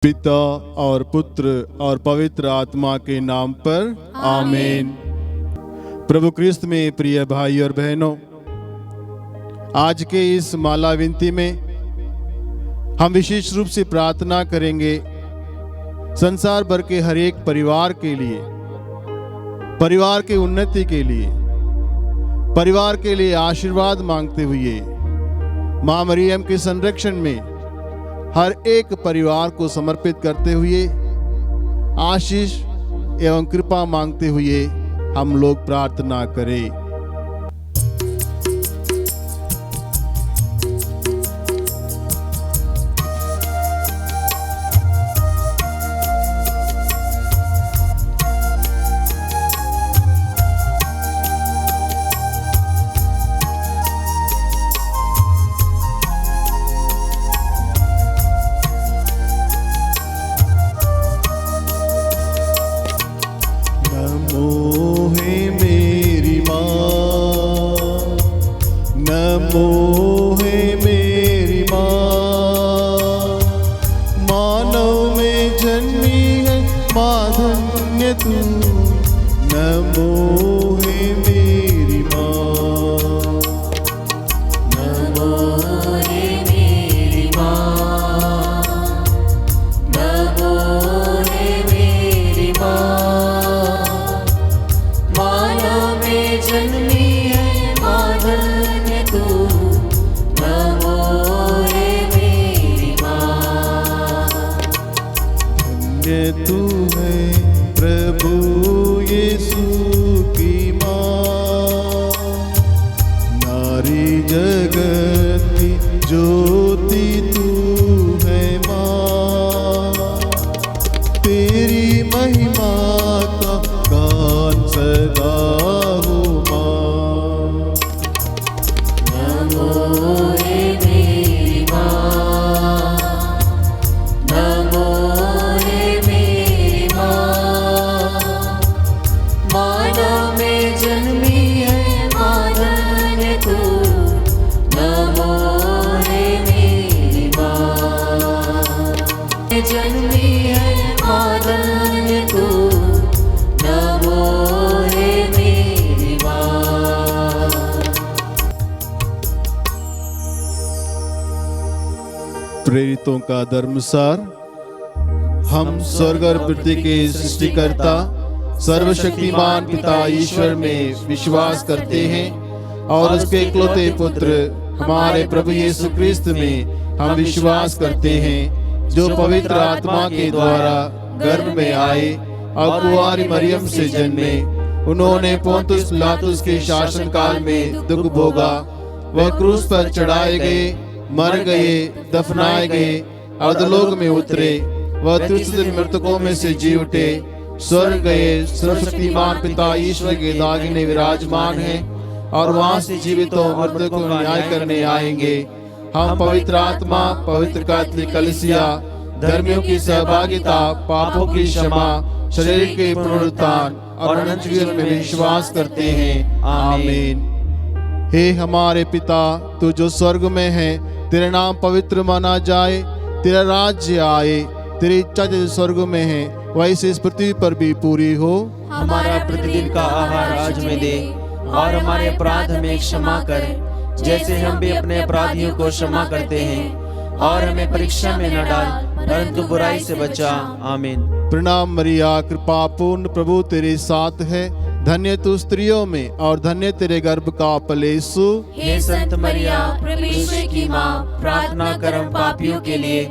पिता और पुत्र और पवित्र आत्मा के नाम पर आमीन। प्रभु क्रिस्त में प्रिय भाई और बहनों, आज के इस माला विनती में हम विशेष रूप से प्रार्थना करेंगे संसार भर के हर एक परिवार के लिए, परिवार की उन्नति के लिए, परिवार के लिए आशीर्वाद मांगते हुए मां मरियम के संरक्षण में हर एक परिवार को समर्पित करते हुए आशीष एवं कृपा मांगते हुए हम लोग प्रार्थना करें। तू है प्रभु यीशु की माँ, नारी जगत की ज्योति तू है माँ, तेरी महिमा का गान सदा हो माँ। नमो हे मेरी माँ, नमो जन्मी है मादन तू, नमो हे मेरी माँ। प्रेरितों का धर्मसार। हम स्वर्ग और पृथ्वी के सृष्टिकर्ता सर्वशक्तिमान पिता ईश्वर में विश्वास करते हैं और उसके इकलौते पुत्र हमारे प्रभु यीशु क्रिस्त में हम विश्वास करते हैं, जो पवित्र आत्मा के द्वारा गर्भ में आए और कुंवारी मरियम से जन्मे। उन्होंने पोंतुस पिलातुस के शासन काल में दुख भोगा, वह क्रूस पर चढ़ाए गए, मर गए, दफनाए गए, अधोलोक में उतरे, वह तीसरे दिन मृतकों में से जी उठे, स्वर्ग गए, सर्वशक्तिमान पिता ईश्वर के दाहिने विराजमान हैं और वहां से जीवितों और मृतकों को न्याय करने आएंगे। हम पवित्र आत्मा, पवित्र कैथोलिक कलीसिया, धर्मियों की सहभागिता, पापों की क्षमा, शरीर के पुनरुत्थान और अनंत जीवन में विश्वास करते हैं। आमीन। हे हमारे पिता, तू जो स्वर्ग में है, तेरा नाम पवित्र माना जाए, तेरा राज्य आए, तेरी इच्छा जैसे स्वर्ग में है वैसे इस पृथ्वी पर भी पूरी हो। हमारा प्रतिदिन का आहार आज में दे और हमारे अपराध हमें क्षमा कर, जैसे हम भी अपने अपराधियों को क्षमा करते हैं, और हमें परीक्षा में न डाल परंतु बुराई से बचा। आमीन। प्रणाम मरिया, कृपा पूर्ण प्रभु तेरे साथ है, धन्य तू स्त्रियों में और धन्य तेरे गर्भ का फल यीशु। हे संत मरिया, परमेश्वर की माँ, प्रार्थना कर हम पापियों के लिए,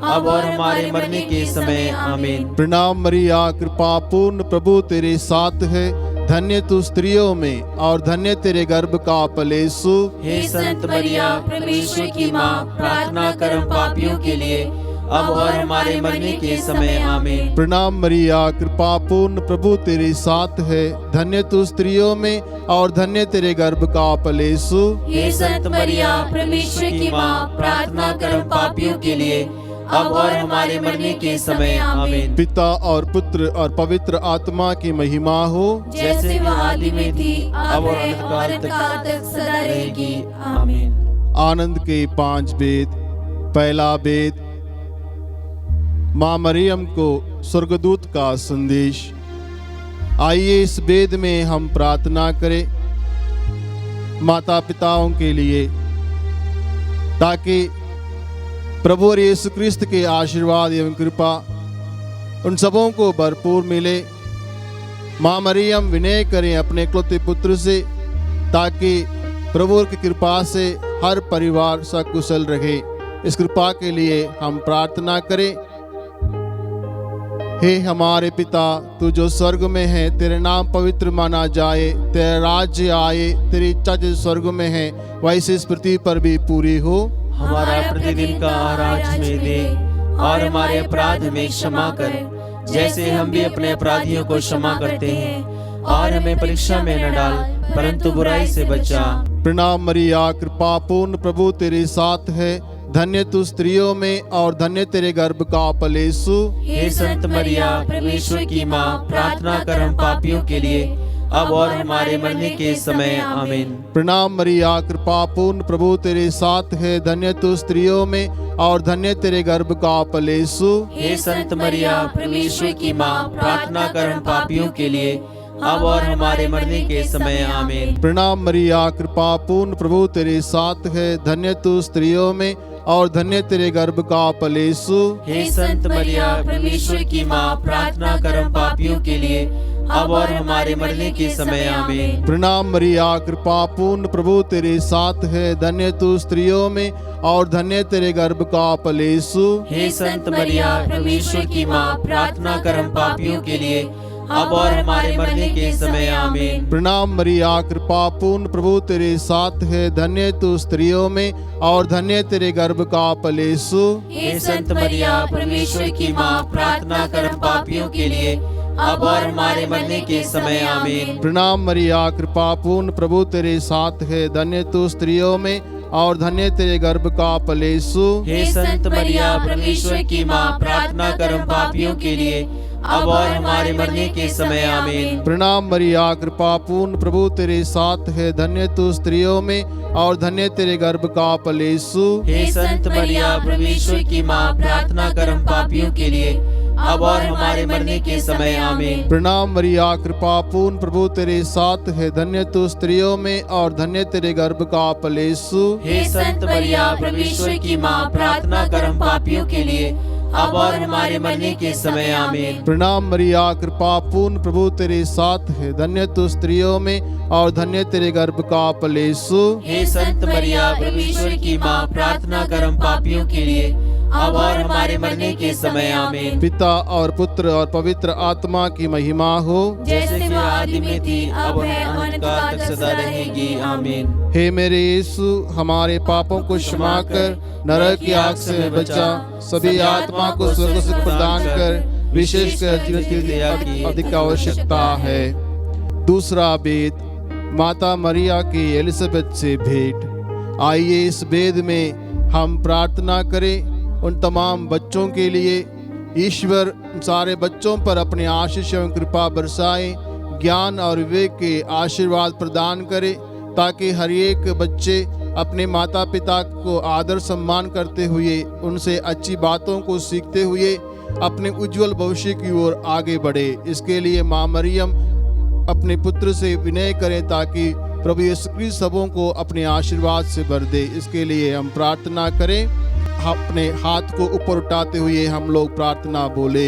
अब और हमारे मरने के समय। आमीन। प्रणाम मरिया, कृपा पूर्ण प्रभु तेरे साथ है, धन्य तू स्त्रियों में और धन्य तेरे गर्भ का फल यीशु। हे संत मरिया, परमेश्वर की माँ, प्रार्थना कर हम पापियों के लिए, अब और हमारे मरने के समय। आमीन। प्रणाम मरिया, कृपा पूर्ण प्रभु तेरे साथ है, धन्य तू स्त्रियों में और धन्य तेरे गर्भ का फल यीशु। हे संत मरिया, परमेश्वर की माँ, प्रार्थना कर हम पापियों के लिए, अब और हमारे मरने के समय। आमीन। पिता और पुत्र और पवित्र आत्मा की महिमा हो, जैसे वह आदि में थी, अब और अनंत काल तक सदा रहेगी। आमीन। आनंद के 5 वेद। पहला वेद। माँ मरियम को स्वर्गदूत का संदेश। आइए इस वेद में हम प्रार्थना करें माता पिताओं के लिए, ताकि प्रभु और यीशु क्रिस्त के आशीर्वाद एवं कृपा उन सबों को भरपूर मिले। माँ मरियम विनय करें अपने इकलौते पुत्र से, ताकि प्रभु की कृपा से हर परिवार सकुशल रहे। इस कृपा के लिए हम प्रार्थना करें। हे हमारे पिता, तू जो स्वर्ग में है, तेरे नाम पवित्र माना जाए, तेरा राज्य आए, तेरी इच्छा जैसे स्वर्ग में है वैसे इस पृथ्वी पर भी पूरी हो। हमारा प्रतिदिन का आहार आज हमें दे, और हमारे अपराध में क्षमा कर, जैसे हम भी अपने अपराधियों को क्षमा करते हैं, और हमें परीक्षा में न डाल, परंतु बुराई से बचा। प्रणाम मरिया, कृपा पूर्ण प्रभु तेरे साथ है, धन्य तू स्त्रियों में और धन्य तेरे गर्भ का फल यीशु। हे संत मरिया, परमेश्वर की माँ, प्रार्थना कर हम पापियों के लिए, अब और हमारे मरने के समय। आमीन। प्रणाम मरिया, कृपा पूर्ण प्रभु तेरे साथ है, धन्य तू स्त्रियों में और धन्य तेरे गर्भ का फल यीशु। हे संत मरिया, परमेश्वर की माँ, प्रार्थना कर हम पापियों के लिए, अब और हमारे मरने के समय। आमीन। प्रणाम मरिया, कृपा पूर्ण प्रभु तेरे साथ है, धन्य तू स्त्रियों में और धन्य तेरे गर्भ का फल यीशु। हे संत मरिया, परमेश्वर की माँ, प्रार्थना कर हम पापियों के लिए, अब और हमारे मरने के समय। आमीन। प्रणाम मरिया, कृपा पूर्ण प्रभु तेरे साथ है, धन्य तू स्त्रियों में और धन्य तेरे गर्भ का फल यीशु। हे संत मरिया, परमेश्वर की माँ, प्रार्थना कर हम पापियों के लिए, अब और हमारे मरने के समय। आमीन। प्रणाम मरिया, कृपा पूर्ण प्रभु तेरे साथ है, धन्य तू स्त्रियों में और धन्य तेरे गर्भ का फल यीशु। हे संत मरिया, परमेश्वर की माँ, प्रार्थना कर हम पापियों के लिए, अब और हमारे मरने के समय। आमीन। प्रणाम मरिया, कृपा पूर्ण प्रभु तेरे साथ है, धन्य तू स्त्रियों में और धन्य तेरे गर्भ का फल यीशु। हे संत मरिया, परमेश्वर की माँ, प्रार्थना कर हम पापियों के लिए, अब और हमारे मरने के समय। आमीन। प्रणाम मरिया, कृपा पूर्ण प्रभु तेरे साथ है, धन्य तू स्त्रियों में और धन्य तेरे गर्भ का फल यीशु। हे संत मरिया, परमेश्वर की माँ, प्रार्थना कर हम पापियों के लिए, अब और हमारे मरने के समय। आमीन। प्रणाम मरिया, कृपा पूर्ण प्रभु तेरे साथ है, धन्य तू स्त्रियों में और धन्य तेरे गर्भ का फल यीशु। हे संत मरिया, परमेश्वर की माँ, प्रार्थना कर हम पापियों के लिए, अब और हमारे मरने के समय। आमीन। प्रणाम मरिया, कृपा पूर्ण प्रभु तेरे साथ है, धन्य तू स्त्रियों में और धन्य तेरे गर्भ का फल यीशु। हे संत मरिया, परमेश्वर की माँ, प्रार्थना कर हम पापियों के लिए, अब और हमारे मरने के समय। आमीन। पिता और पुत्र और पवित्र आत्मा की महिमा हो, जैसे वह आदि में थी, अब है, अनंतकाल तक सदा रहेगी। आमीन। हे मेरे यीशु, हमारे पापों को क्षमा कर, नरक की आग से बचा, सभी आत्मा को स्वर्ग सुख प्रदान कर, विशेषकर जीवन की दया की अधिक आवश्यकता है। दूसरा वेद, माता मरिया की एलिजाबेथ से भेंट। आइए इस वेद में हम प्रार्थना करें उन तमाम बच्चों के लिए। ईश्वर सारे बच्चों पर अपने आशीष एवं कृपा बरसाए, ज्ञान और विवेक के आशीर्वाद प्रदान करे, ताकि हर एक बच्चे अपने माता पिता को आदर सम्मान करते हुए, उनसे अच्छी बातों को सीखते हुए अपने उज्जवल भविष्य की ओर आगे बढ़े। इसके लिए माँ मरियम अपने पुत्र से विनय करें, ताकि प्रभु यीशु क्रिस्त सबों को अपने आशीर्वाद से भर दे। इसके लिए हम प्रार्थना करें। अपने हाथ को ऊपर उठाते हुए हम लोग प्रार्थना बोले।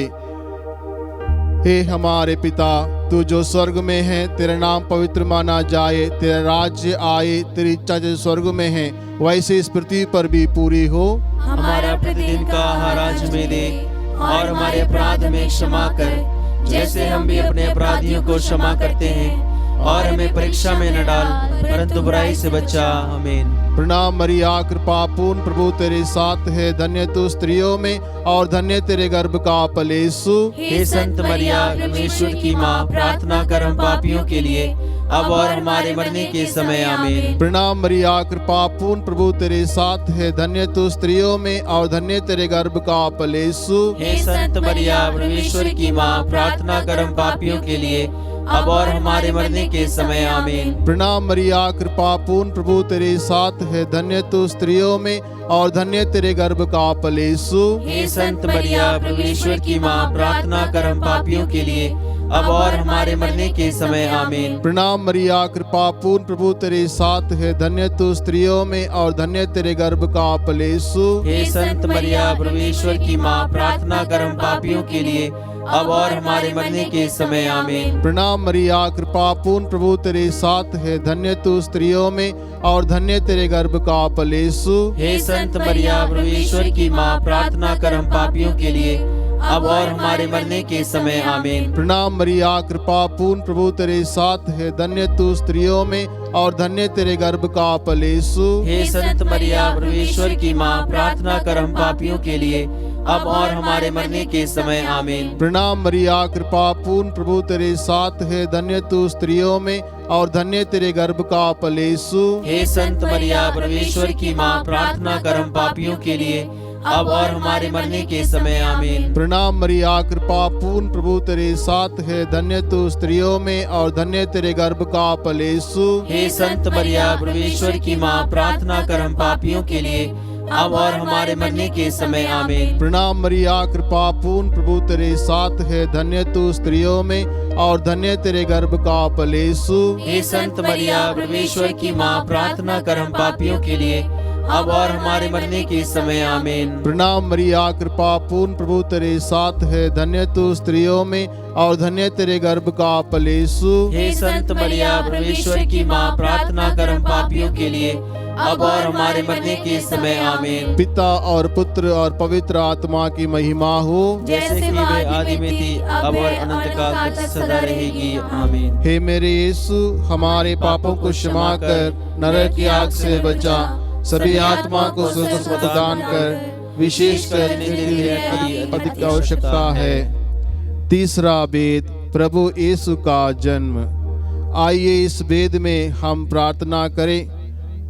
हे हमारे पिता, तू जो स्वर्ग में है, तेरा नाम पवित्र माना जाए, तेरा राज्य आए, तेरी इच्छा जैसे स्वर्ग में है वैसे इस पृथ्वी पर भी पूरी हो। हमारा प्रतिदिन का आहार आज हमें दे, और हमारे अपराध में क्षमा कर, जैसे हम भी अपने अपराधियों को क्षमा करते हैं, और हमें परीक्षा में न डाल, परंतु बुराई से बचा। आमीन। प्रणाम मरिया, कृपा पूर्ण प्रभु तेरे साथ है, धन्य तू स्त्रियों में और धन्य तेरे गर्भ का फल यीशु। हे संत मरिया, परमेश्वर की माँ, प्रार्थना कर हम पापियों के लिए, अब और हमारे मरने के समय। आमीन। प्रणाम मरिया, कृपा पूर्ण प्रभु तेरे साथ है, धन्य तू स्त्रियों में और धन्य तेरे गर्भ का फल यीशु। हे संत मरिया, परमेश्वर की माँ, प्रार्थना कर हम पापियों के लिए, अब और हमारे मरने के समय आमीन। प्रणाम मरिया, कृपा पूर्ण, प्रभु तेरे साथ है, धन्य तू स्त्रियों में और धन्य तेरे गर्भ का फल यीशु। हे संत मरिया, परमेश्वर की माँ, प्रार्थना कर हम पापियों के लिए, अब और हमारे मरने के समय आमीन। प्रणाम मरिया, कृपा पूर्ण, प्रभु तेरे साथ है, धन्य तू स्त्रियों में और धन्य तेरे गर्भ का फल यीशु। हे संत मरिया, परमेश्वर की माँ, प्रार्थना कर हम पापियों के लिए, अब और हमारे मरने के समय आमीन। प्रणाम मरिया, कृपा पूर्ण, प्रभु तेरे साथ है, धन्य तू स्त्रियों में और धन्य तेरे गर्भ का फल यीशु। हे संत मरिया, परमेश्वर की माँ, प्रार्थना कर हम पापियों के लिए, अब और हमारे मरने के समय आमीन। प्रणाम मरिया, कृपा पूर्ण, प्रभु तेरे साथ है, धन्य तू स्त्रियों में और धन्य तेरे गर्भ का फल यीशु। हे संत मरिया, परमेश्वर की माँ, प्रार्थना कर हम पापियों के लिए, अब और हमारे मरने के समय आमीन। प्रणाम मरिया, कृपा पूर्ण, प्रभु तेरे साथ है, धन्य तू स्त्रियों में और धन्य तेरे गर्भ का फल यीशु। हे संत मरिया, परमेश्वर की माँ, प्रार्थना कर हम पापियों के लिए, अब और हमारे मरने के समय आमीन। प्रणाम मरिया, कृपा पूर्ण, प्रभु तेरे साथ है, धन्य तू स्त्रियों में और धन्य तेरे गर्भ का फल यीशु। हे संत मरिया, परमेश्वर की माँ, प्रार्थना कर हम पापियों के लिए, अब और हमारे मरने के समय आमीन। प्रणाम मरिया, कृपा पूर्ण, प्रभु तेरे साथ है, धन्य तू स्त्रियों में और धन्य तेरे गर्भ का फल यीशु। हे संत मरिया, परमेश्वर की माँ, प्रार्थना कर हम पापियों के लिए, अब और हमारे मरने के समय आमीन। प्रणाम मरिया, कृपा पूर्ण, प्रभु तेरे साथ है, धन्य तू स्त्रियों में और धन्य तेरे गर्भ का फल यीशु। हे संत मरिया, परमेश्वर की माँ, प्रार्थना कर हम पापियों के लिए, अब और हमारे मरने के समय आमीन। पिता और पुत्र और पवित्र आत्मा की महिमा हो, जैसे कि वे आदि में थी, अब और अनंत काल तक सदा रहेगी आमीन। हे मेरे यीशु, हमारे पापों को क्षमा कर नरक की आग से बचा, सभी आत्मा को स्वर्ग प्रदान कर, विशेषकर जिन्हें अधिक आवश्यकता है। तीसरा वेद, प्रभु यीशु का जन्म। आइए इस वेद में हम प्रार्थना करें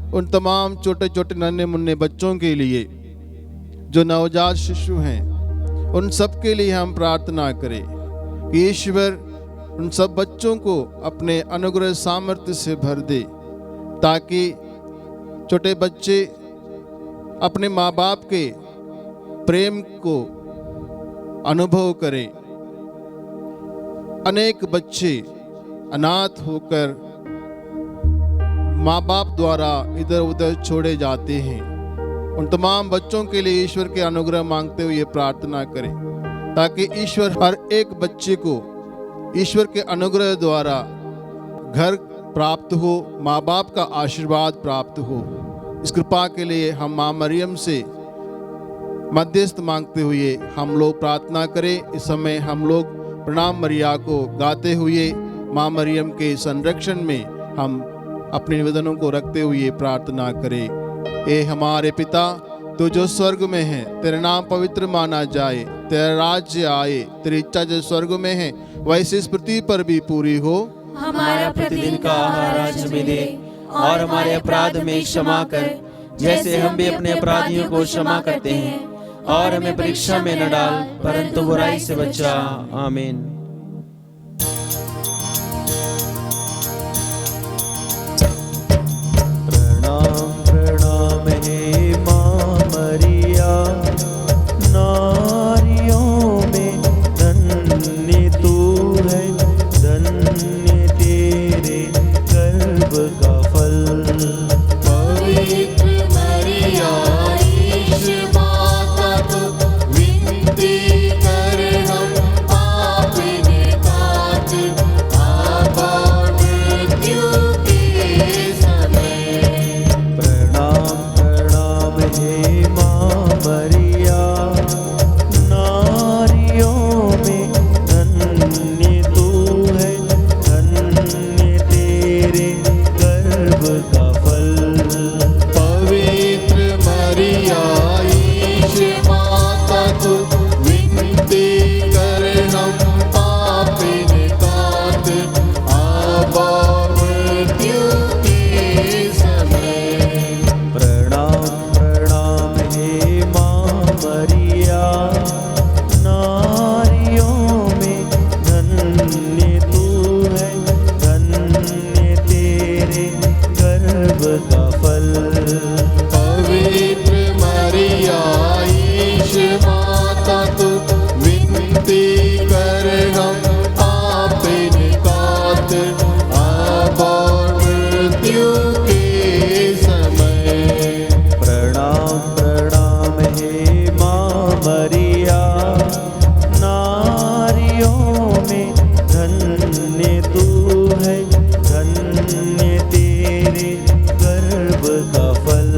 उन तमाम छोटे छोटे नन्हे मुन्ने बच्चों के लिए जो नवजात शिशु हैं, उन सब के लिए हम प्रार्थना करें कि ईश्वर उन सब बच्चों को अपने अनुग्रह सामर्थ्य से भर दे, ताकि छोटे बच्चे अपने माँ बाप के प्रेम को अनुभव करें। अनेक बच्चे अनाथ होकर माँ बाप द्वारा इधर उधर छोड़े जाते हैं। उन तमाम बच्चों के लिए ईश्वर के अनुग्रह मांगते हुए प्रार्थना करें, ताकि ईश्वर हर एक बच्चे को ईश्वर के अनुग्रह द्वारा घर प्राप्त हो, माँ बाप का आशीर्वाद प्राप्त हो। इस कृपा के लिए हम माँ मरियम से मध्यस्थ मांगते हुए हम लोग प्रार्थना करें। इस समय हम लोग प्रणाम मरिया को गाते हुए माँ मरियम के संरक्षण में हम अपने निवेदनों को रखते हुए प्रार्थना करें। ए हमारे पिता, तू जो स्वर्ग में है, तेरा नाम पवित्र माना जाए, तेरा राज्य आए, तेरी इच्छा जो स्वर्ग में है वैसे इस पृथ्वी पर भी पूरी हो। हमारा प्रतिदिन का आहार आज हमें दे, और हमारे अपराध में क्षमा कर, जैसे हम भी अपने अपराधियों को क्षमा करते हैं, और हमें परीक्षा में न डाल, परंतु बुराई से बचा। आमीन। प्रणाम हे माँ मरिया, नारियों में धन्य तू है, धन्य तेरे गर्भ का फल। पवित्र मरिया ईश माता, तू विनती कर हम पापी विनती कर हम पाप निकात अब और मृत्यु के समय। प्रणाम प्रणाम हे माँ मरिया, नारियों में धन्य तू है, धन्य तेरे गर्भ का फल।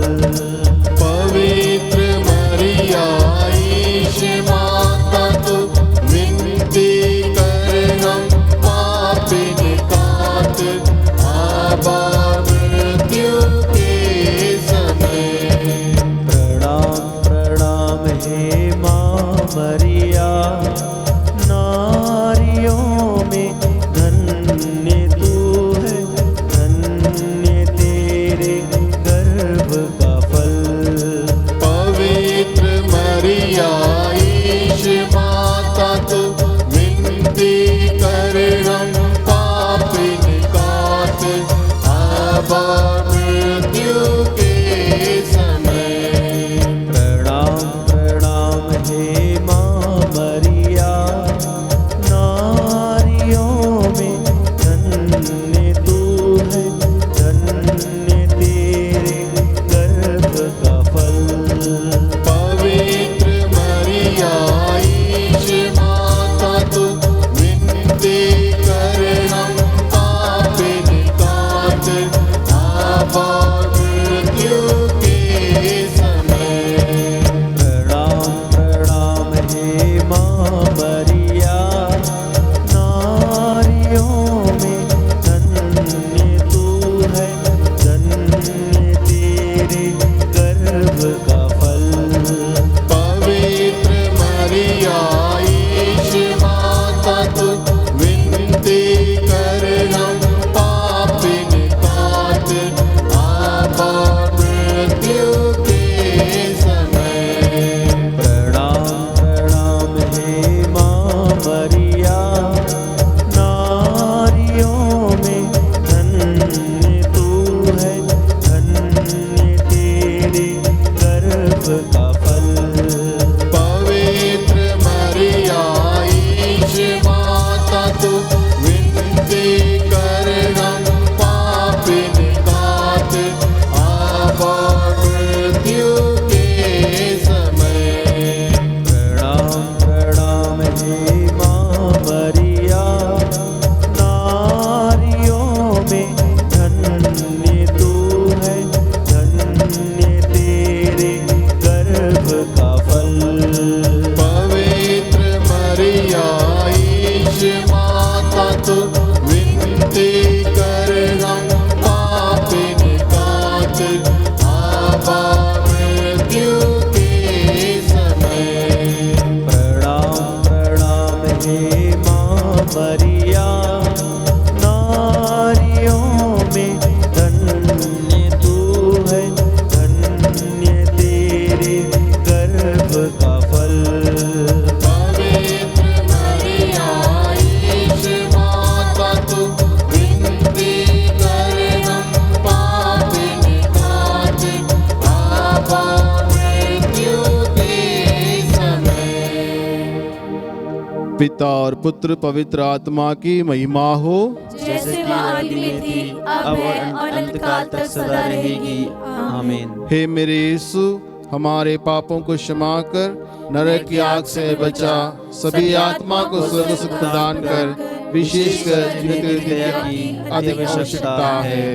पवित्र मरिया ईश माता तू विनती कर हम पाप निकात अब मृत्यु के समय। प्रणाम प्रणाम हे माँ मरिया, नारियों में धन्य तू है, धन्य तेरे गर्भ का फल। पवित्र मरिया ईश माता तू विनती कर हम पाप निकात अब मृत्यु के समय। प्रणाम प्रणाम हे माँ मरिया, नारियों में धन्य तू है, धन्य तेरे गर्भ का फल। पवित्र मरिया ईश माता तू विनती कर हम पाप निकात अब मृत्यु के समय। प्रणाम प्रणाम हे माँ मरिया, नारियों में धन्य तू है, धन्य तेरे गर्भ का फल। पवित्र मरिया ईश माता तू विनती कर हम पाप निकात अब मृत्यु के समय। प्रणाम प्रणाम हे माँ मरिया, नारियों में धन्य तू है, धन्य तेरे गर्भ का फल। पवित्र मरिया ईश माता तू विनती कर हम पाप निकात अब मृत्यु के समय। प्रणाम प्रणाम हे माँ मरिया, नारियों में धन्य तू है, धन्य तेरे गर्भ का फल। पवित्र मरिया ईश माता तू विनती कर हम पाप निकात अब मृत्यु के समय। प्रणाम प्रणाम हे माँ मरिया, नारियों में धन्य तू है, धन्य तेरे गर्भ का फल। पवित्र मरिया ईश माता तू विनती कर हम पाप निकात अब मृत्यु के समय। पिता और पुत्र पवित्र आत्मा की महिमा हो। जैसे वह आदि में थी, अब है और अनंत काल तक सदा रहेगी। आमीन। हे मेरे यीशु, हमारे पापों को क्षमा कर, नरक की आग से बचा, सभी आत्मा को स्वर्ग सुख प्रदान कर, विशेषकर जिन्हें तेरी दया की अधिक आवश्यकता है।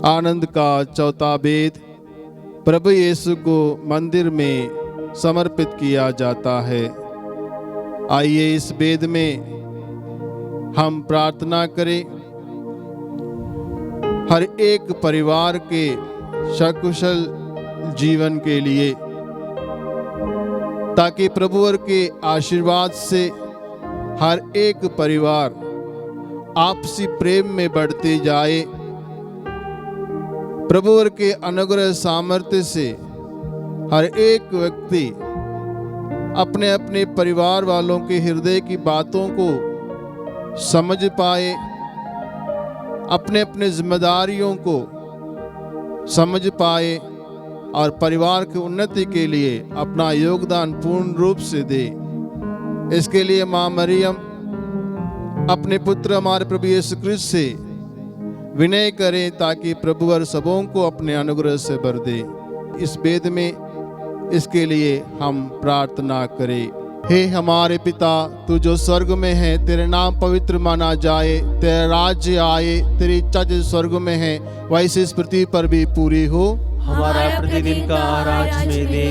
आनंद का चौथा भेद, प्रभु यीशु को मंदिर में समर्पित किया जाता है। आइए इस भेद में हम प्रार्थना करें हर एक परिवार के सकुशल जीवन के लिए, ताकि प्रभुवर के आशीर्वाद से हर एक परिवार आपसी प्रेम में बढ़ते जाए। प्रभुवर के अनुग्रह सामर्थ्य से हर एक व्यक्ति अपने अपने परिवार वालों के हृदय की बातों को समझ पाए, अपने अपने जिम्मेदारियों को समझ पाए और परिवार की उन्नति के लिए अपना योगदान पूर्ण रूप से दे। इसके लिए माँ मरियम अपने पुत्र हमारे प्रभु यीशु क्रिस्त से विनय करें ताकि प्रभु और सबों को अपने अनुग्रह से भर दे। इस वेद में इसके लिए हम प्रार्थना करें। हे हमारे पिता, तू जो स्वर्ग में है, तेरे नाम पवित्र माना जाए, तेरा राज्य आए, तेरी इच्छा जैसे स्वर्ग में है वैसे इस पृथ्वी पर भी पूरी हो। हमारा प्रतिदिन का आहार आज हमें दे,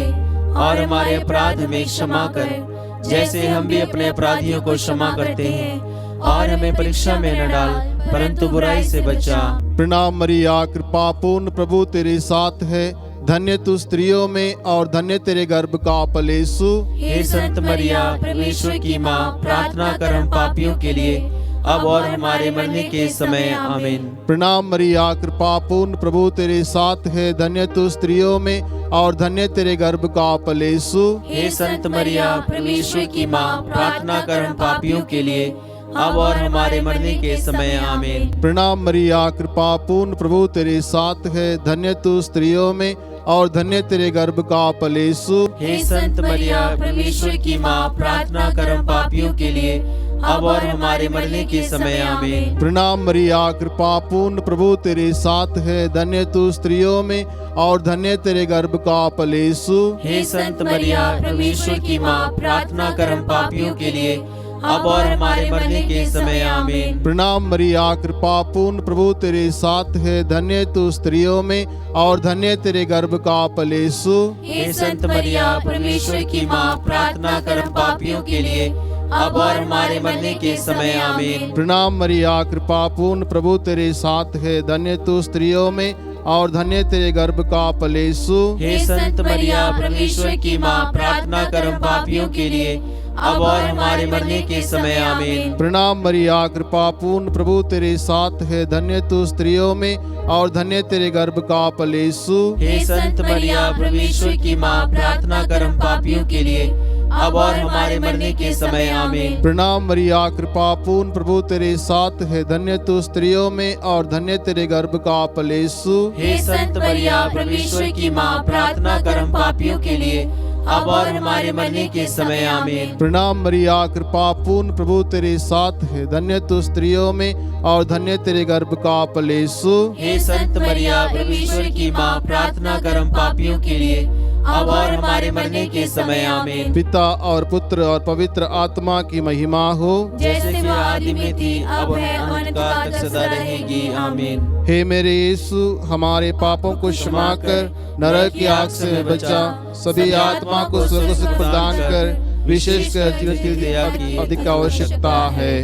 और हमारे अपराध हमें क्षमा कर, जैसे हम भी अपने अपराधियों को क्षमा करते हैं, और हमें परीक्षा में न डाल, परंतु बुराई से बचा। प्रणाम मरिया, कृपा पूर्ण, प्रभु तेरे साथ है, धन्य तू स्त्रियों में और धन्य तेरे गर्भ का फल यीशु। हे संत मरिया, परमेश्वर की माँ, प्रार्थना कर हम पापियों के लिए, अब और हमारे मरने के समय। आमीन। प्रणाम मरिया, कृपा पूर्ण, प्रभु तेरे साथ है, धन्य तू स्त्रियों में और धन्य तेरे गर्भ का फल यीशु। हे संत मरिया, परमेश्वर की माँ, प्रार्थना कर हम पापियों के लिए, अब और हमारे मरने के समय। आमीन। प्रणाम मरिया, कृपा पूर्ण, प्रभु तेरे साथ है, धन्य तू स्त्रियों में और धन्य तेरे गर्भ का फल यीशु। हे संत मरिया, परमेश्वर की माँ, प्रार्थना कर हम पापियों के लिए, अब और हमारे मरने के समय। आमीन। प्रणाम मरिया, कृपा पूर्ण, प्रभु तेरे साथ है, धन्य तू स्त्रियों में और धन्य तेरे गर्भ का फल यीशु। हे संत मरिया, परमेश्वर की माँ, प्रार्थना कर हम पापियों के लिए, अब और हमारे मरने के समय। आमीन। प्रणाम मरिया, कृपा पूर्ण, प्रभु तेरे साथ है, धन्य तू स्त्रियों में और धन्य तेरे गर्भ का फल यीशु। हे संत मरिया, परमेश्वर की माँ, प्रार्थना कर हम पापियों के लिए, अब और हमारे मरने के समय। आमीन। प्रणाम मरिया, कृपा पूर्ण, प्रभु तेरे साथ है, धन्य तू स्त्रियों में और धन्य तेरे गर्भ का फल यीशु। हे संत मरिया, परमेश्वर की माँ, प्रार्थना कर हम पापियों के लिए, अब और हमारे मरने के समय। आमीन। प्रणाम मरिया, कृपा पूर्ण, प्रभु तेरे साथ है, धन्य तू स्त्रियों में और धन्य तेरे गर्भ का फल यीशु। हे संत मरिया, परमेश्वर की माँ, प्रार्थना कर हम पापियों के लिए, अब और हमारे मरने के समय। आमीन। प्रणाम मरिया, कृपा पूर्ण, प्रभु तेरे साथ है, धन्य तू स्त्रियों में और धन्य तेरे गर्भ का फल यीशु। हे संत मरिया, परमेश्वर की माँ, प्रार्थना कर हम पापियों के लिए, अब और हमारे मरने के समय। आमीन। प्रणाम मरिया, कृपा पूर्ण, प्रभु तेरे साथ है, धन्य तू स्त्रियों में और धन्य तेरे गर्भ का फल यीशु। हे संत मरिया, परमेश्वर की माँ, प्रार्थना कर हम पापियों के लिए, अब और हमारे मरने के समय। आमीन। पिता और पुत्र और पवित्र आत्मा की महिमा हो, जैसे कि आदि में थी, अब है, अनंतकाल तक सदा रहेगी। आमीन। हे मेरे यीशु, हमारे पापों को क्षमा कर, नरक की आग से बचा, सभी आत्मा को स्वर्ग सुख प्रदान कर, विशेषकर जिनकी दया की अधिक आवश्यकता है।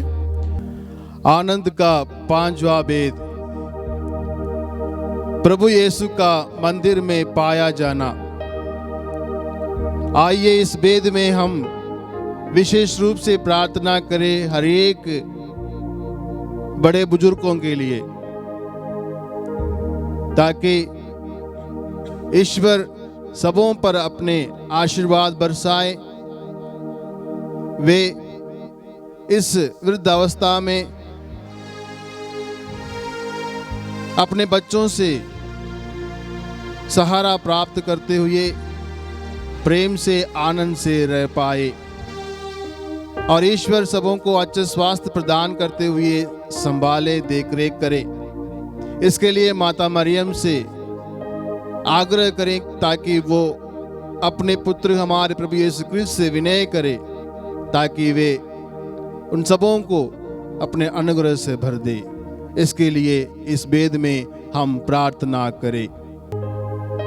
आनंद का पांचवा वेद, प्रभु यीशु का मंदिर में पाया जाना। आइए इस वेद में हम विशेष रूप से प्रार्थना करें हर एक बड़े बुजुर्गों के लिए, ताकि ईश्वर सबों पर अपने आशीर्वाद बरसाए। वे इस वृद्धावस्था में अपने बच्चों से सहारा प्राप्त करते हुए प्रेम से, आनंद से रह पाए, और ईश्वर सबों को अच्छा स्वास्थ्य प्रदान करते हुए संभाले, देखरेख करे। इसके लिए माता मरियम से आग्रह करें ताकि वो अपने पुत्र हमारे प्रभु यीशु क्रिस्त से विनय करे, ताकि वे उन सबों को अपने अनुग्रह से भर दे। इसके लिए इस वेद में हम प्रार्थना करें।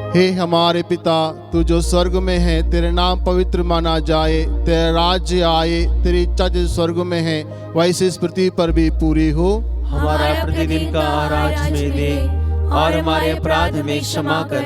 हे हमारे पिता, तू जो स्वर्ग में है, तेरे नाम पवित्र माना जाए, तेरा राज्य आए, तेरी इच्छा जैसे स्वर्ग में है वैसे इस पृथ्वी पर भी पूरी हो। हमारा प्रतिदिन का आहार आज हमें दे, और हमारे अपराध हमें क्षमा कर,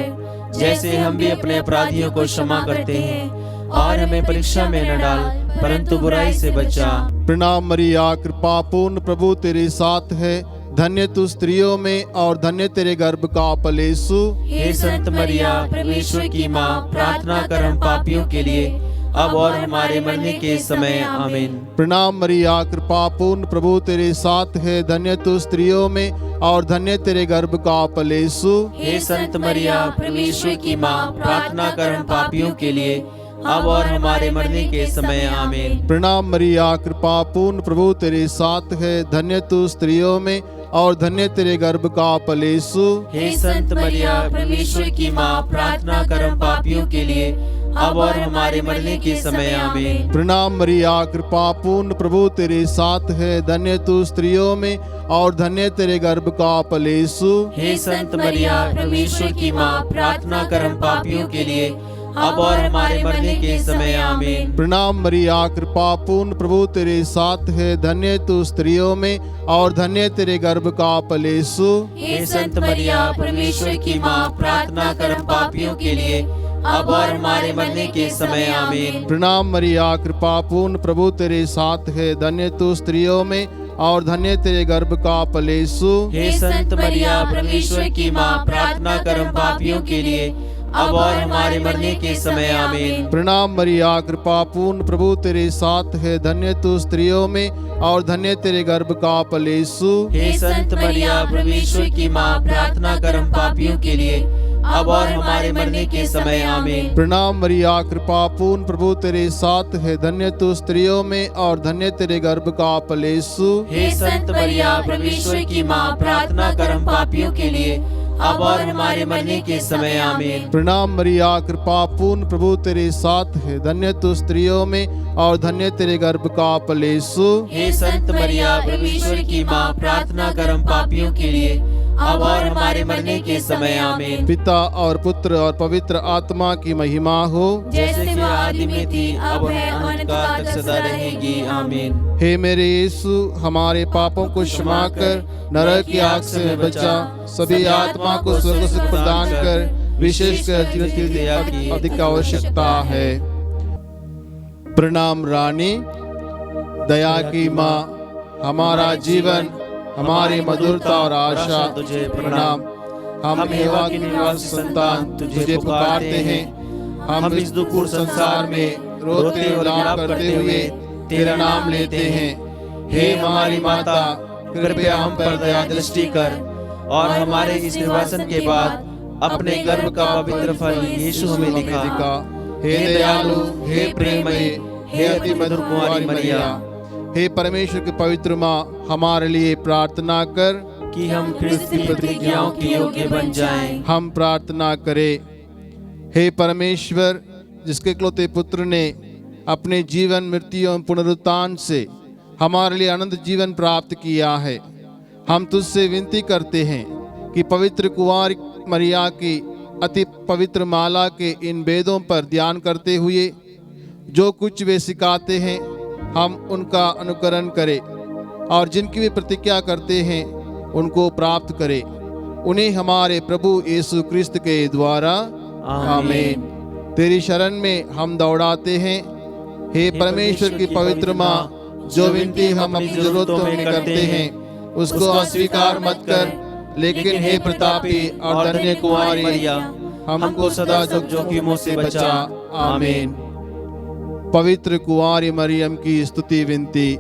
जैसे हम भी अपने अपराधियों को क्षमा करते हैं, और हमें परीक्षा में न डाल, परंतु बुराई से बचा। प्रणाम मरिया, कृपा पूर्ण, प्रभु तेरे साथ है, धन्य तू स्त्रियों में और धन्य तेरे गर्भ का फल यीशु। हे संत मरिया, परमेश्वर की माँ, प्रार्थना कर हम पापियों के लिए, अब और हमारे मरने के समय। आमीन। प्रणाम मरिया, कृपा पूर्ण, प्रभु तेरे साथ है, धन्य तू स्त्रियों में और धन्य तेरे गर्भ का फल यीशु। हे संत मरिया, परमेश्वर की माँ, प्रार्थना कर हम पापियों के लिए, अब और हमारे मरने के समय आमीन। प्रणाम मरिया, कृपा पूर्ण, प्रभु तेरे साथ है, धन्य तू स्त्रियों में और धन्य तेरे गर्भ का फल यीशु। हे संत मरिया, परमेश्वर की माँ, प्रार्थना कर हम पापियों के लिए, अब और हमारे मरने के समय आमीन। प्रणाम मरिया, कृपा पूर्ण, प्रभु तेरे साथ है, धन्य तू स्त्रियों में और धन्य तेरे गर्भ का फल यीशु। हे संत मरिया, परमेश्वर की माँ, प्रार्थना कर हम पापियों के लिए, अब और हमारे मरने के समय आमीन। प्रणाम मरिया, कृपा पूर्ण, प्रभु तेरे साथ है, धन्य तू स्त्रियों में और धन्य तेरे गर्भ का फल यीशु। हे संत मरिया, परमेश्वर की माँ, प्रार्थना कर हम पापियों के लिए, अब और हमारे मरने के समय आमीन। प्रणाम मरिया, कृपा पूर्ण, प्रभु तेरे साथ है, धन्य तू स्त्रियों में और धन्य तेरे गर्भ का फल यीशु। हे संत मरिया, परमेश्वर की माँ, प्रार्थना कर हम पापियों के लिए, अब और हमारे मरने के समय आमीन। प्रणाम मरिया, कृपा पूर्ण, प्रभु तेरे साथ है, धन्य तू स्त्रियों में और धन्य तेरे गर्भ का फल यीशु। हे संत मरिया, परमेश्वर की माँ, प्रार्थना कर हम पापियों के लिए, अब और हमारे मरने के समय आमीन। प्रणाम मरिया, कृपा पूर्ण, प्रभु तेरे साथ है, धन्य तू स्त्रियों में और धन्य तेरे गर्भ का फल यीशु। हे संत मरिया, परमेश्वर की माँ, प्रार्थना कर हम पापियों के लिए, अब और हमारे मरने के समय आमीन। प्रणाम मरिया, कृपा पूर्ण, प्रभु तेरे साथ है, धन्य तू स्त्रियों में और धन्य तेरे गर्भ का फल यीशु। हे संत मरिया, परमेश्वर की माँ, प्रार्थना कर हम पापियों के लिए, अब और हमारे मरने के समय आमीन। पिता और पुत्र और पवित्र आत्मा की महिमा हो, जैसे वो आदि में थी, अब है, अनंतकाल तक सदा रहेगी आमीन। हे मेरे यीशु, हमारे पापों को क्षमा कर, नरक की आग से बचा, सभी आत्मा को स्वर्ग सुख प्रदान कर, विशेषकर जिनकी दया की अधिक आवश्यकता है। प्रणाम रानी, दया की माँ, हमारा जीवन, हमारी मधुरता और आशा तुझे प्रणाम। हम हेवा की निवासी संतान तुझे पुकारते हैं। हम इस दुखपूर्ण संसार में रोते और विलाप करते हुए तेरा नाम लेते हैं। हे हमारी माता, कृपया हम पर दया दृष्टि कर और हमारे इस निर्वासन के बाद अपने गर्भ का पवित्र फल यीशु हमें दिखा। हे दयालु, हे प्रेममयी, हे अति मधुर कुंवारी मरिया, हे परमेश्वर की पवित्र माँ, हमारे लिए प्रार्थना कर कि हम ख्रिस्त की प्रतिज्ञाओं के योग्य बन जाएं। हम प्रार्थना करें। हे परमेश्वर, जिसके इकलौते पुत्र ने अपने जीवन, मृत्यु एवं पुनरुत्थान से हमारे लिए अनंत जीवन प्राप्त किया है, हम तुझसे विनती करते हैं कि पवित्र कुंवारी मरिया की अति पवित्र माला के इन वेदों पर ध्यान करते हुए जो कुछ वे सिखाते हैं, हम उनका अनुकरण करें और जिनकी वे प्रतिज्ञा करते हैं उनको प्राप्त करें। उन्हें हमारे प्रभु यीशु क्रिस्त के द्वारा आमीन। तेरी शरण में हम दौड़ाते हैं। हे परमेश्वर की पवित्र माँ, जो विनती हम अपनी जरूरतों में करते हैं उसको अस्वीकार मत कर, लेकिन हे प्रतापी और धन्य कुंवारी मरिया, हमको सदा जोखिमों से बचा। आमीन। पवित्र कुंवारी मरियम की स्तुति विनती।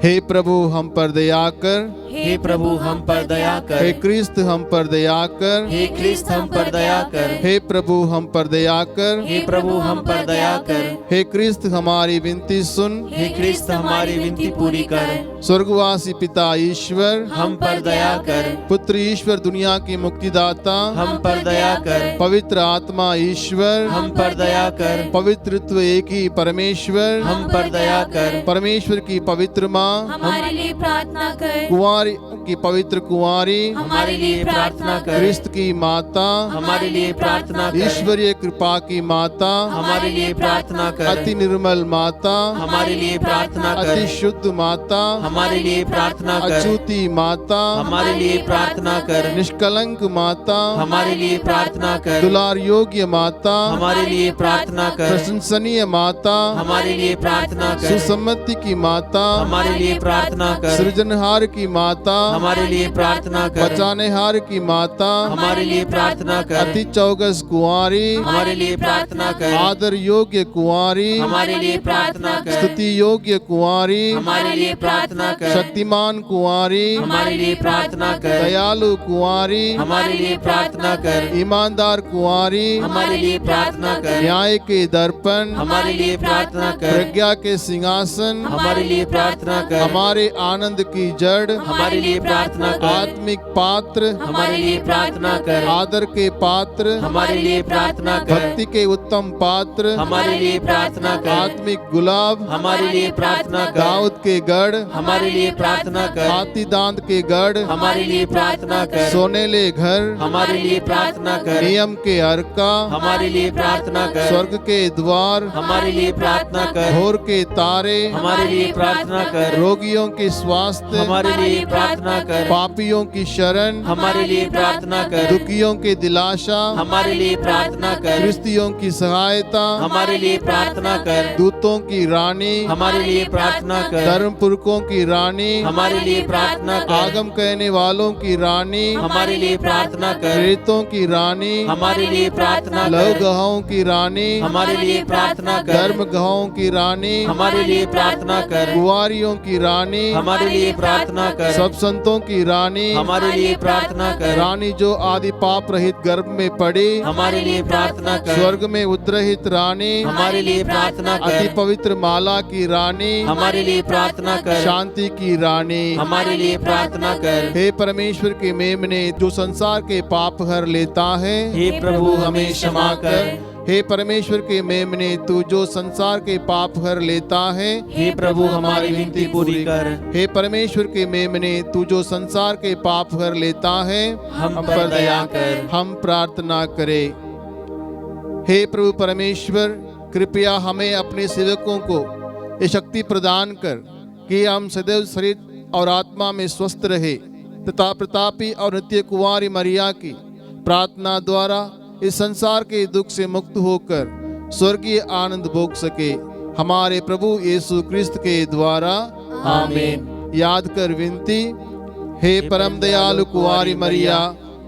हे प्रभु हम पर दया कर, हे प्रभु हम पर दया कर, हे क्रिस्त हम पर दया कर, हे क्रिस्त हम पर दया कर, हे प्रभु हम पर दया कर, हे प्रभु हम पर दया कर, हे क्रिस्त हमारी विनती सुन, हे क्रिस्त हमारी विनती पूरी कर। स्वर्गवासी पिता ईश्वर हम पर दया कर, पुत्र ईश्वर दुनिया की मुक्तिदाता हम पर दया कर, पवित्र आत्मा ईश्वर हम पर दया कर, पवित्रत्व एक ही परमेश्वर हम पर दया कर, परमेश्वर की पवित्र माँ हमारे लिए प्रार्थना कर। कुंवारी की पवित्र कुंवारी हमारे लिए प्रार्थना कर। क्रिस्त की माता हमारे लिए प्रार्थना कर, ईश्वरीय कृपा की माता हमारे लिए प्रार्थना कर, अति निर्मल माता हमारे लिए प्रार्थना कर, अति शुद्ध माता हमारे लिए प्रार्थना कर, अछूती माता हमारे लिए प्रार्थना कर, निष्कलंक माता हमारे लिए प्रार्थना कर, दुलार योग्य माता हमारे लिए प्रार्थना कर, प्रशंसनीय माता हमारे लिए प्रार्थना कर, सुसम्मति की माता हमारे लिए प्रार्थना कर, सृजनहार की माता माता, हमारे लिए प्रार्थना कर। बचानेहार की माता, हमारे लिए प्रार्थना कर। अति चौगस कुंवारी, हमारे लिए प्रार्थना कर। आदर योग्य कुंवारी, हमारे लिए प्रार्थना कर। स्तुति योग्य कुंवारी, हमारे लिए प्रार्थना कर। शक्तिमान कुंवारी, हमारे लिए प्रार्थना कर। दयालु कुंवारी, हमारे लिए प्रार्थना कर। ईमानदार कुंवारी, हमारे लिए प्रार्थना कर। न्याय के दर्पण, हमारे लिए प्रार्थना कर। प्रज्ञा के सिंहासन, हमारे लिए प्रार्थना कर। हमारे आनंद की जड़, हमारे लिए प्रार्थना कर। आत्मिक पात्र, हमारे लिए प्रार्थना कर। आदर के पात्र, हमारे लिए प्रार्थना कर। भक्ति के उत्तम पात्र, हमारे लिए प्रार्थना कर। आत्मिक गुलाब, हमारे लिए प्रार्थना कर। दाऊद के गढ़, हमारे लिए प्रार्थना कर। हाथी दांत के गढ़, हमारे लिए प्रार्थना कर। सोनेले घर, हमारे लिए प्रार्थना कर। नियम के अर्का, हमारे लिए प्रार्थना कर। स्वर्ग के द्वार, हमारे लिए प्रार्थना कर। भोर के तारे, हमारे लिए प्रार्थना कर। रोगियों के स्वास्थ्य, हमारे लिए प्रार्थना कर। पापियों की शरण, हमारे लिए प्रार्थना कर। दुखियों के दिलाशा, हमारे लिए प्रार्थना कर। क्रिस्तियों की सहायता, हमारे लिए प्रार्थना कर। दूतों की रानी, हमारे लिए प्रार्थना कर। धर्म पुरखों की रानी, हमारे लिए प्रार्थना कर। आगम कहने वालों की रानी, हमारे लिए प्रार्थना कर। प्रेतों की रानी, हमारे लिए प्रार्थना लव कर। गहों की रानी, हमारे लिए प्रार्थना कर। धर्म गहों की रानी, हमारे लिए प्रार्थना कर। कुंवारियों की रानी, हमारे लिए प्रार्थना कर। सब संतों की रानी, हमारे लिए प्रार्थना कर। रानी जो आदि पाप रहित गर्भ में पड़ी, हमारे लिए प्रार्थना कर। स्वर्ग में उद्रहित रानी, हमारे लिए प्रार्थना अति कर। पवित्र माला की रानी, हमारे लिए प्रार्थना कर। शांति की रानी, हमारे लिए प्रार्थना कर। हे परमेश्वर के मेमने जो संसार के पाप हर लेता है, हे प्रभु हमें क्षमा कर। हे परमेश्वर के मेमने तू जो संसार के पाप हर लेता है, हे प्रभु हमारी विनती पूरी कर। हे परमेश्वर के मेमने तू जो संसार के पाप हर लेता है, हम पर दया कर। हम प्रार्थना करें। हे प्रभु परमेश्वर, कृपया हमें अपने सेवकों को ये शक्ति प्रदान कर कि हम सदैव शरीर और आत्मा में स्वस्थ रहे तथा प्रतापी और नित्य कुंवारी मरिया की प्रार्थना द्वारा इस संसार के दुख से मुक्त होकर स्वर्गीय आनंद भोग सके। हमारे प्रभु यीशु क्रिस्त के द्वारा आमीन। याद कर विनती। हे परम दयालु कुंवारी मरिया,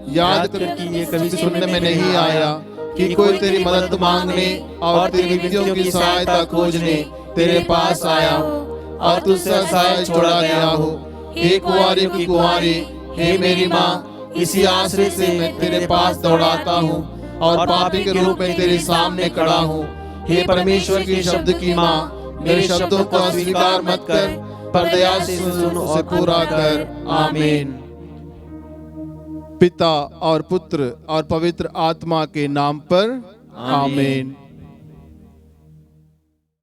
याद कर कि ये कभी सुनने में नहीं आया कि कोई तेरी मदद मांगने और तेरी विनतियों की सहायता खोजने तेरे पास आया और तुझसे असहाय छोड़ा गया हो। हे कुंवारी की कुंवारी, हे मेरी माँ, इसी आश्रय से मैं तेरे पास दौड़ाता हूँ और पापी के रूप में तेरे सामने खड़ा हूँ। हे परमेश्वर के शब्द की माँ, मेरे शब्दों को अस्वीकार मत कर, पर दया से सुन और पूरा कर। आमीन। पिता और पुत्र और पवित्र आत्मा के नाम पर आमीन।